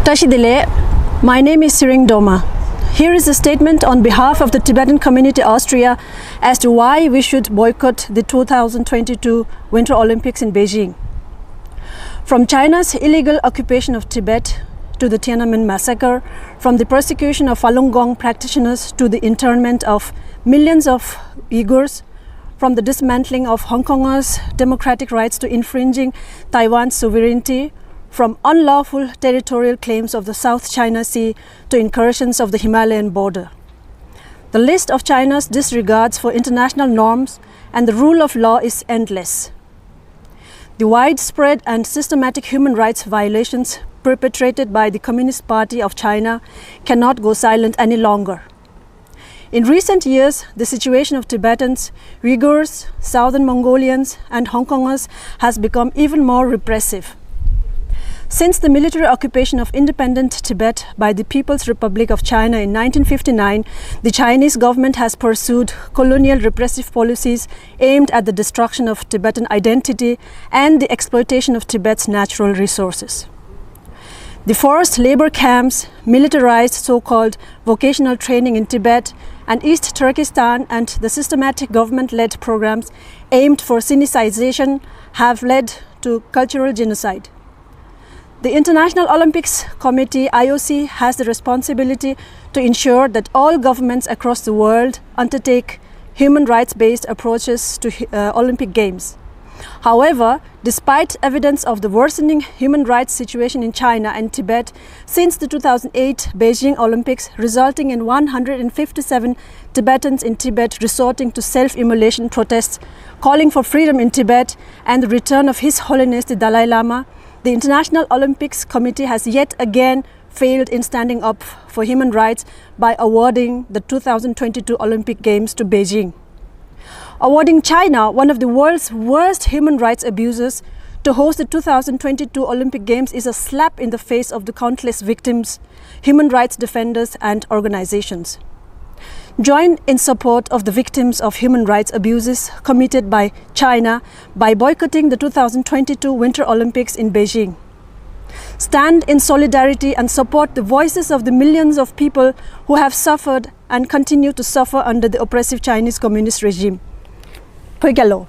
Tashidile, my name is Siring Doma. Here is a statement on behalf of the Tibetan community Austria as to why we should boycott the 2022 Winter Olympics in Beijing. From China's illegal occupation of Tibet to the Tiananmen massacre, from the persecution of Falun Gong practitioners to the internment of millions of Uyghurs, from the dismantling of Hong Kongers' democratic rights to infringing Taiwan's sovereignty, from unlawful territorial claims of the South China Sea to incursions of the Himalayan border. The list of China's disregards for international norms and the rule of law is endless. The widespread and systematic human rights violations perpetrated by the Communist Party of China cannot go silent any longer. In recent years, the situation of Tibetans, Uyghurs, Southern Mongolians, and Hong Kongers has become even more repressive. Since the military occupation of independent Tibet by the People's Republic of China in 1959, the Chinese government has pursued colonial repressive policies aimed at the destruction of Tibetan identity and the exploitation of Tibet's natural resources. The forced labor camps, militarized so-called vocational training in Tibet and East Turkestan, and the systematic government-led programs aimed for Sinicization have led to cultural genocide. The International Olympics Committee, IOC, has the responsibility to ensure that all governments across the world undertake human rights-based approaches to Olympic Games. However, despite evidence of the worsening human rights situation in China and Tibet since the 2008 Beijing Olympics, resulting in 157 Tibetans in Tibet resorting to self-immolation protests, calling for freedom in Tibet and the return of His Holiness the Dalai Lama, the International Olympics Committee has yet again failed in standing up for human rights by awarding the 2022 Olympic Games to Beijing. Awarding China, one of the world's worst human rights abusers, to host the 2022 Olympic Games is a slap in the face of the countless victims, human rights defenders, and organizations. Join in support of the victims of human rights abuses committed by China by boycotting the 2022 Winter Olympics in Beijing. Stand in solidarity and support the voices of the millions of people who have suffered and continue to suffer under the oppressive Chinese Communist regime. Pui Kalo.